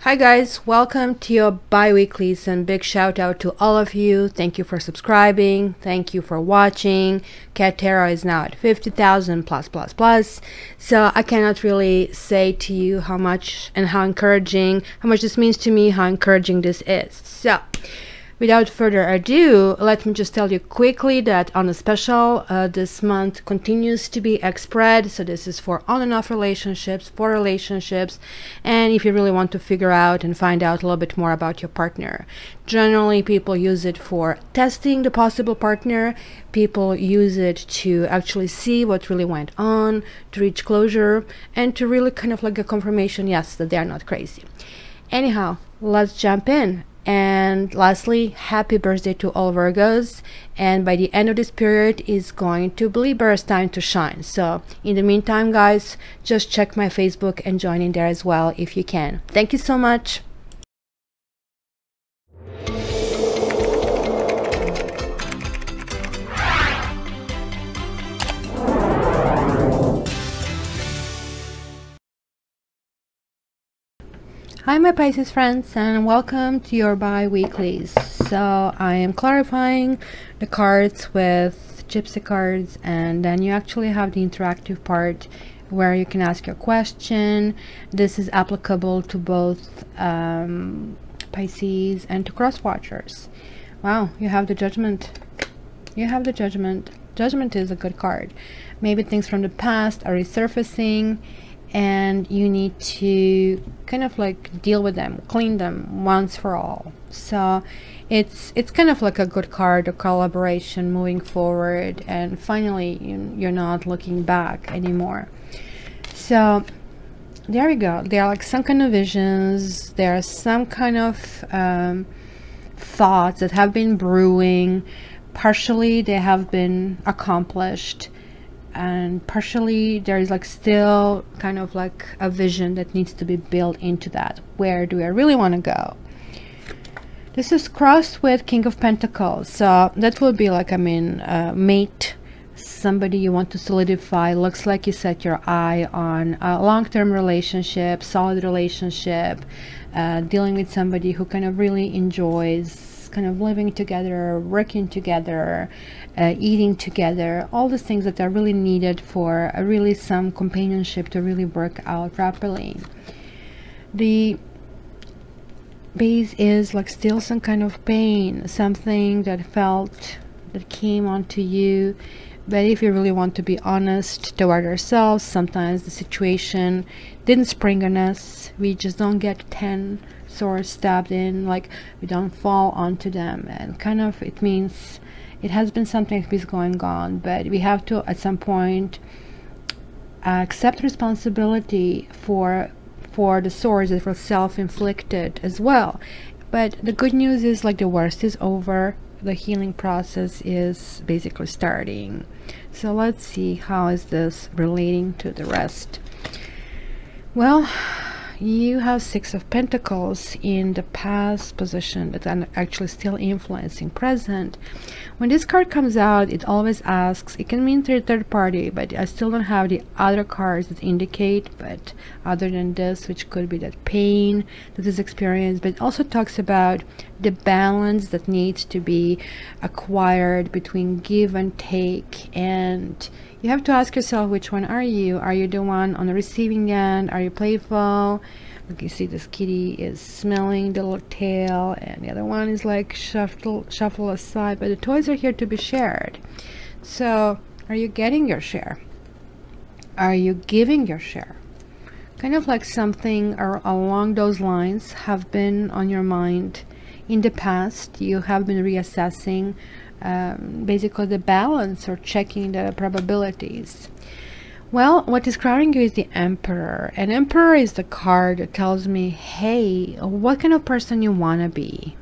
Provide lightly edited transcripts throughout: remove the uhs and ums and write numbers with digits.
Hi guys, welcome to your bi-weeklies, and big shout out to all of you. Thank you for subscribing. Thank you for watching. Cat Tarot is now at 50,000 plus. So I cannot really say to you how much and how much this means to me, how encouraging this is. So without further ado, let me just tell you quickly that on a special, this month continues to be X-Spread. So this is for on and off relationships, and if you really want to figure out and find out a little bit more about your partner. Generally, people use it for testing the possible partner. People use it to actually see what really went on, to reach closure, and to really kind of like a confirmation, yes, that they're not crazy. Anyhow, let's jump in. And lastly, happy birthday to all Virgos, and by the end of this period is going to be Libera's time to shine. So in the meantime guys, just check my Facebook and join in there as well if you can. Thank you so much. Hi my Pisces friends, and welcome to your bi-weeklies. So I am clarifying the cards with gypsy cards, and then you actually have the interactive part where you can ask your question. This is applicable to both Pisces and to cross watchers. Wow, you have the Judgment. You have the Judgment. Judgment is a good card. Maybe things from the past are resurfacing, and you need to kind of like deal with them, clean them once for all. So it's kind of like a good card, a collaboration moving forward, and finally you're not looking back anymore. So there we go. There are like some kind of visions, there are some kind of thoughts that have been brewing. Partially they have been accomplished, and partially there is like still kind of like a vision that needs to be built into that. Where do I really want to go? This is crossed with King of Pentacles, so that will be like, I mean, mate, somebody you want to solidify. Looks like you set your eye on a long-term relationship, solid relationship, dealing with somebody who kind of really enjoys kind of living together, working together, eating together, all the things that are really needed for really some companionship to really work out properly. The base is like still some kind of pain, something that came onto you. But if you really want to be honest toward ourselves, sometimes the situation didn't spring on us. We just don't get 10 swords stabbed in, like we don't fall onto them, and kind of it means it has been something that is going on, but we have to at some point accept responsibility for the swords that were self-inflicted as well. But the good news is like the worst is over. The healing process is basically starting. So let's see, how is this relating to the rest? Well, you have Six of Pentacles in the past position that are actually still influencing present. When this card comes out, it always asks, it can mean third party, but I still don't have the other cards that indicate, but other than this, which could be that pain that is experienced, but it also talks about the balance that needs to be acquired between give and take. And you have to ask yourself, which one are you? Are you the one on the receiving end? Are you playful? Like you see, this kitty is smelling the little tail, and the other one is like shuffle aside. But the toys are here to be shared. So are you getting your share? Are you giving your share? Kind of like something along those lines have been on your mind in the past. You have been reassessing basically the balance, or checking the probabilities. Well, what is crowning you is the Emperor, and Emperor is the card that tells me, hey, what kind of person you want to be.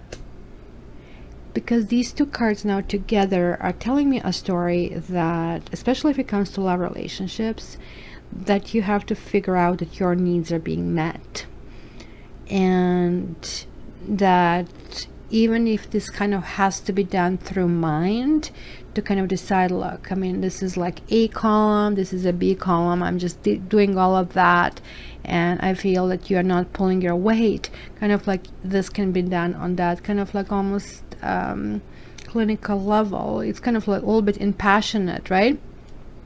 Because these two cards now together are telling me a story that, especially if it comes to love relationships, that you have to figure out that your needs are being met, and that even if this kind of has to be done through mind, to kind of decide, look, I mean, this is like A column, this is a B column, I'm just doing all of that, and I feel that you are not pulling your weight. Kind of like this can be done on that kind of like almost clinical level. It's kind of like a little bit impassionate, right?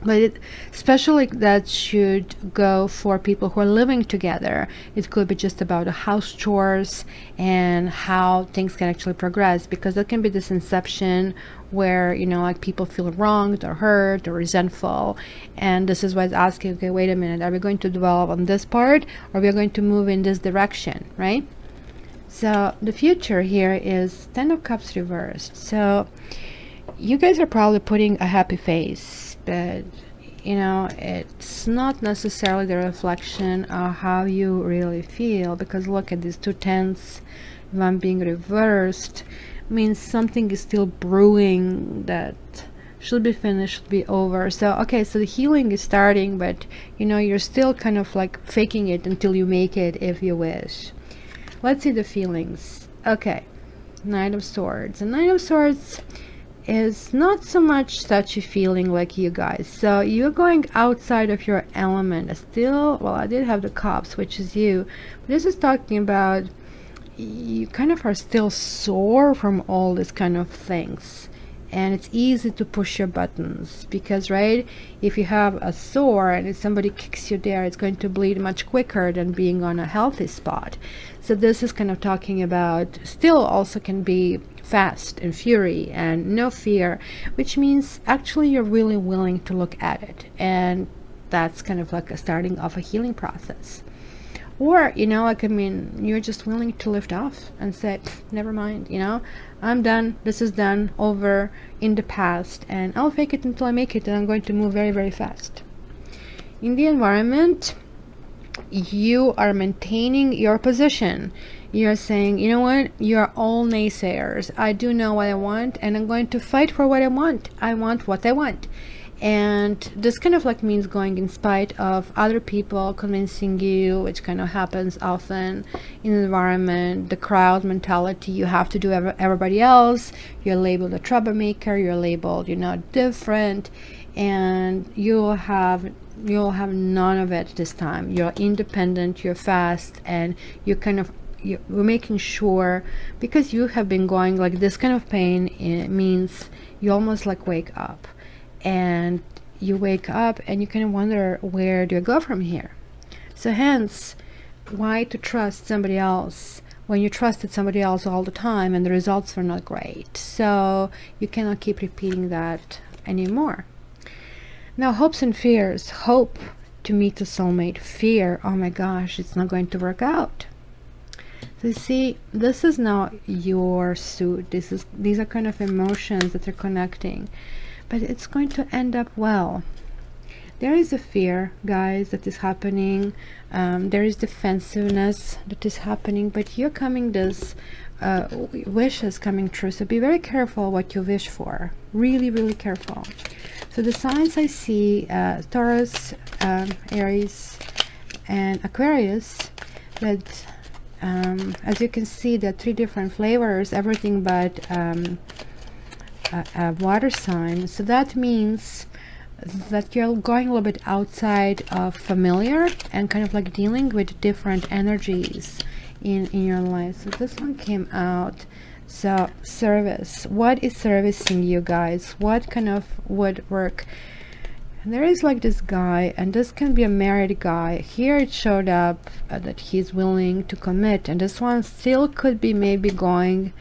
But especially that should go for people who are living together. It could be just about the house chores and how things can actually progress, because that can be this inception where, you know, like people feel wronged or hurt or resentful, and this is why it's asking, okay, wait a minute, are we going to dwell on this part, or we are going to move in this direction, right? So the future here is Ten of Cups reversed. So you guys are probably putting a happy face, but you know, it's not necessarily the reflection of how you really feel, because look at these 2 tens, one being reversed, means something is still brewing that should be finished, should be over. So okay, so the healing is starting, but you know, you're still kind of like faking it until you make it, if you wish. Let's see the feelings. Okay, Knight of Swords. And Knight of Swords is not so much touchy feeling like you guys. So you're going outside of your element. Still, well, I did have the Cups, which is you. But this is talking about you kind of are still sore from all this kind of things. And it's easy to push your buttons because, right, if you have a sore and if somebody kicks you there, it's going to bleed much quicker than being on a healthy spot. So this is kind of talking about still also can be fast and fury and no fear, which means actually you're really willing to look at it, and that's kind of like a starting of a healing process. Or, you know, like, I mean, you're just willing to lift off and say, never mind, you know, I'm done, this is done, over, in the past, and I'll fake it until I make it, and I'm going to move very, very fast. In the environment, you are maintaining your position. You're saying, you know what, you're all naysayers. I do know what I want, and I'm going to fight for what I want. I want what I want. And this kind of like means going in spite of other people convincing you, which kind of happens often in the environment, the crowd mentality. You have to do everybody else. You're labeled a troublemaker, you're labeled, you know, different, and you'll have none of it this time. You're independent, you're fast, and you're kind of, you're making sure, because you have been going like this kind of pain, it means you almost like wake up. And you wake up and you kind of wonder, where do I go from here? So hence, why to trust somebody else when you trusted somebody else all the time and the results were not great? So you cannot keep repeating that anymore. Now, hopes and fears. Hope to meet a soulmate. Fear, oh my gosh, it's not going to work out. So you see, this is now your suit. These are kind of emotions that are connecting. But it's going to end up well. There is a fear, guys, that is happening. There is defensiveness that is happening, but you're coming, this wish is coming true. So be very careful what you wish for. Really, really careful. So the signs I see, Taurus, Aries, and Aquarius, that as you can see, there are 3 different flavors, everything but a water sign. So that means that you're going a little bit outside of familiar and kind of like dealing with different energies in your life. So this one came out. So service, what is servicing you guys? What kind of would work? And there is like this guy, and this can be a married guy. Here it showed up that he's willing to commit, and this one still could be maybe going,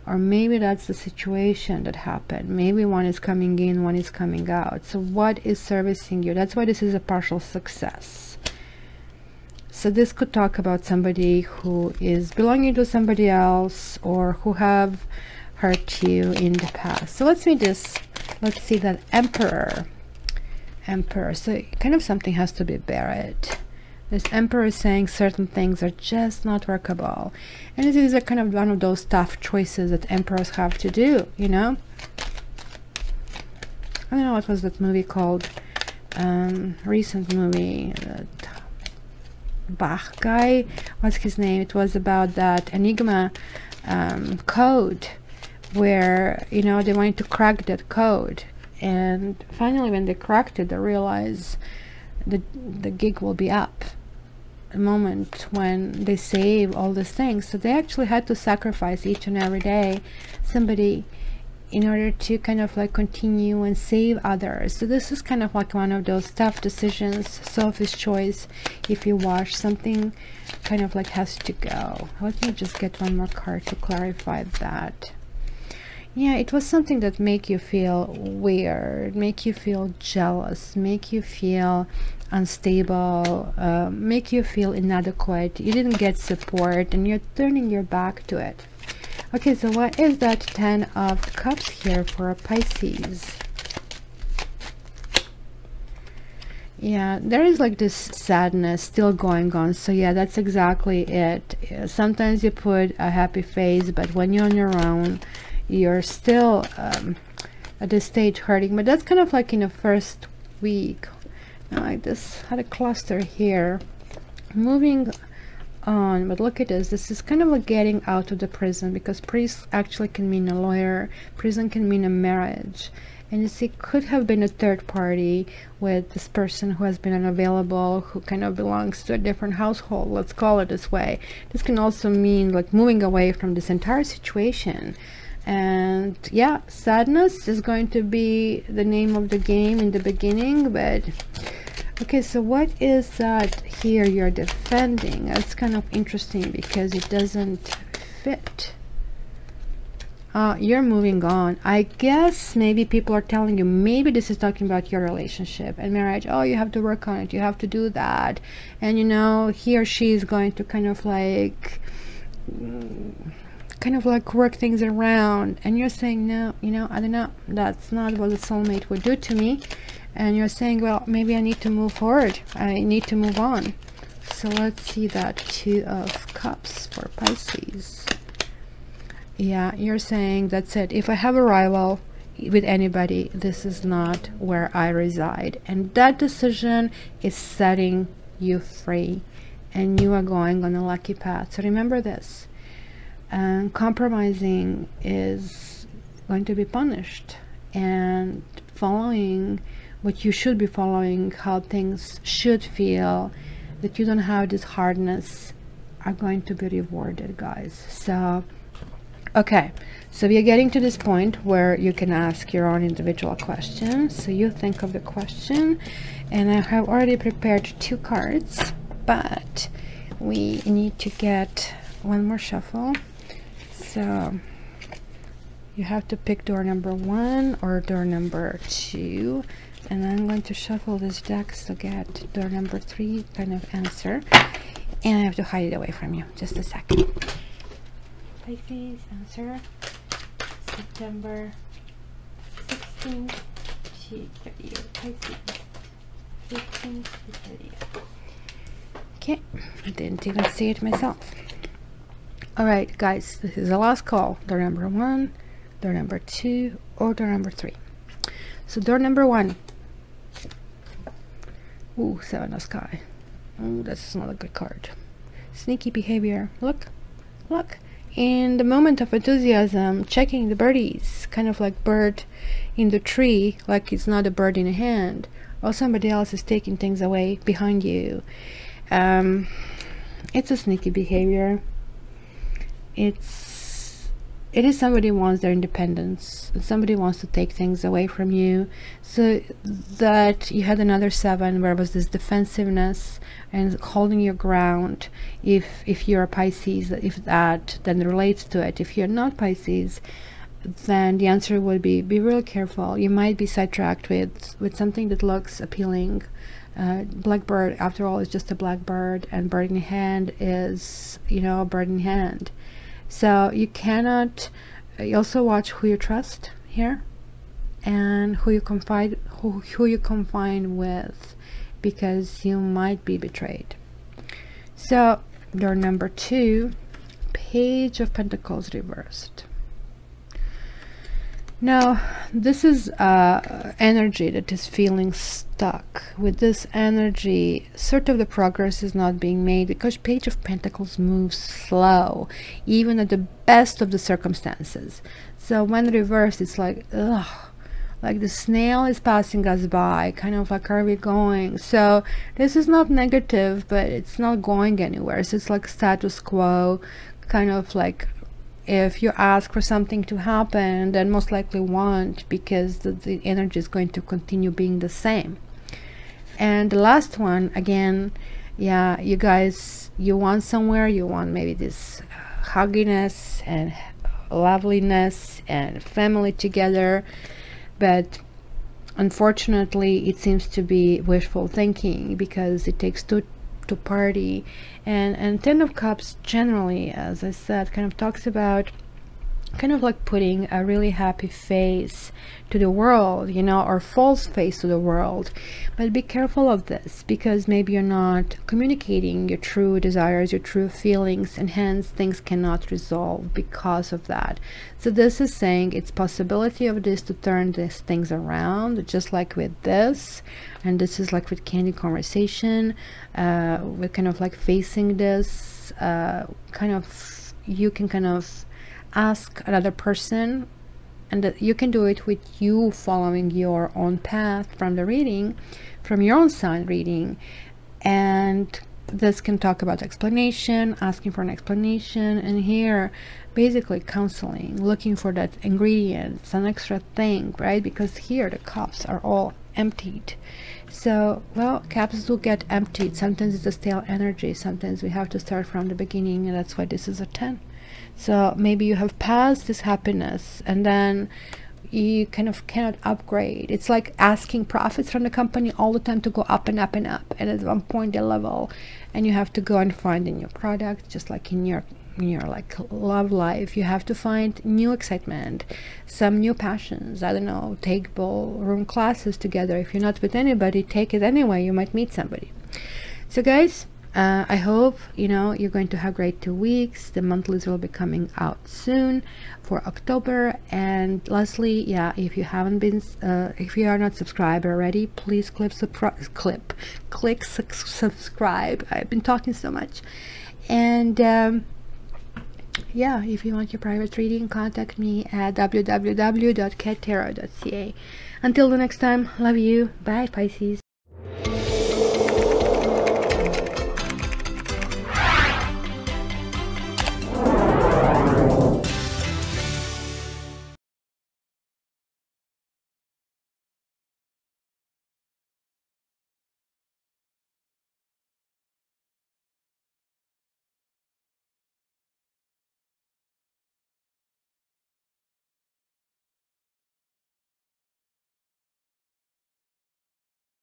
or maybe that's the situation that happened. Maybe one is coming in, one is coming out. So what is servicing you? That's why this is a partial success. So this could talk about somebody who is belonging to somebody else, or who have hurt you in the past. So let's see this. Let's see that Emperor. So kind of something has to be buried. This Emperor is saying certain things are just not workable. And this is a kind of one of those tough choices that emperors have to do, you know? I don't know, what was that movie called? Recent movie that Bach guy, what's his name? It was about that Enigma code, where, you know, they wanted to crack that code, and finally when they cracked it, they realized the gig will be up a moment when they save all these things. So they actually had to sacrifice each and every day somebody in order to kind of like continue and save others. So this is kind of like one of those tough decisions, selfish choice. If you watch something, kind of like has to go. Let me just get one more card to clarify that. Yeah, it was something that make you feel weird, make you feel jealous, make you feel unstable, make you feel inadequate. You didn't get support and you're turning your back to it. Okay, so what is that 10 of Cups here for a Pisces? Yeah, there is like this sadness still going on. So yeah, that's exactly it. Sometimes you put a happy face, but when you're on your own, you're still at this stage hurting. But that's kind of like in the first week. I just had a cluster here. Moving on, but look at this. This is kind of like getting out of the prison, because priest actually can mean a lawyer, prison can mean a marriage, and you see, could have been a third party with this person who has been unavailable, who kind of belongs to a different household, let's call it this way. This can also mean like moving away from this entire situation. And yeah, sadness is going to be the name of the game in the beginning. But okay, so what is that here you're defending? That's kind of interesting because it doesn't fit. You're moving on. I guess maybe people are telling you, maybe this is talking about your relationship and marriage. Oh, you have to work on it, you have to do that. And you know, he or she is going to kind of like work things around, and you're saying, no, you know, I don't know, that's not what a soulmate would do to me. And you're saying, well, maybe I need to move forward, I need to move on. So let's see that 2 of Cups for Pisces. Yeah, you're saying, that's it, if I have a rival with anybody, this is not where I reside. And that decision is setting you free, and you are going on a lucky path. So remember this. And compromising is going to be punished, and following what you should be following, how things should feel, that you don't have this hardness, are going to be rewarded, guys. So okay, so we are getting to this point where you can ask your own individual questions. So you think of the question, and I have already prepared 2 cards, but we need to get one more shuffle. So you have to pick door number 1 or door number 2, and I'm going to shuffle this deck to get door number 3 kind of answer, and I have to hide it away from you. Just a second. Pisces answer September 16th to 30th. Pisces 15th to 30th. Okay, I didn't even see it myself. Alright guys, this is the last call. Door number 1, door number 2, or door number 3. So door number 1. Ooh, 7 of Sky. Oh, that's not a good card. Sneaky behavior. Look, look. In the moment of enthusiasm, checking the birdies, kind of like bird in the tree, like it's not a bird in a hand, or somebody else is taking things away behind you. It's a sneaky behavior. It is somebody wants their independence, somebody wants to take things away from you. So that you had another 7 where was this defensiveness and holding your ground. If you're a Pisces, if that then relates to it. If you're not Pisces, then the answer would be really careful. You might be sidetracked with something that looks appealing. Blackbird, after all, is just a blackbird, and bird in hand is, you know, a bird in hand. So you cannot. You also watch who you trust here, and who you confide with, because you might be betrayed. So door number 2, Page of Pentacles reversed. Now, this is energy that is feeling stuck. With this energy, sort of the progress is not being made because Page of Pentacles moves slow, even at the best of the circumstances. So when reversed, it's like, ugh, like the snail is passing us by, kind of like, are we going? So this is not negative, but it's not going anywhere. So it's like status quo, kind of like, if you ask for something to happen, then most likely won't, because the energy is going to continue being the same. And the last one, again, yeah, you guys, you want somewhere, you want maybe this hugginess and loveliness and family together, but unfortunately it seems to be wishful thinking, because it takes two to party. And Ten of Cups generally, as I said, kind of talks about kind of like putting a really happy face to the world, you know, or false face to the world. But be careful of this, because maybe you're not communicating your true desires, your true feelings, and hence things cannot resolve because of that. So this is saying it's possibility of this to turn these things around, just like with this. And this is like with Candy Conversation, with kind of like facing this, kind of, you can kind of ask another person, and that you can do it with you following your own path from the reading, from your own sign reading. And this can talk about explanation, asking for an explanation, and here basically counseling, looking for that ingredient, some extra thing, right? Because here the cups are all emptied. So, well, cups do get emptied. Sometimes it's a stale energy, sometimes we have to start from the beginning, and that's why this is a 10. So maybe you have passed this happiness, and then you kind of cannot upgrade. It's like asking profits from the company all the time to go up and up and up, and at one point they level, and you have to go and find a new product. Just like in your like love life, you have to find new excitement, some new passions. I don't know, take ballroom classes together. If you're not with anybody, take it anyway, you might meet somebody. So guys, I hope, you know, you're going to have great 2 weeks. The monthlies will be coming out soon for October. And lastly, yeah, if you haven't been, if you are not subscribed already, please click subscribe. I've been talking so much. And yeah, if you want your private reading, contact me at www.cattarot.ca. Until the next time, love you. Bye, Pisces.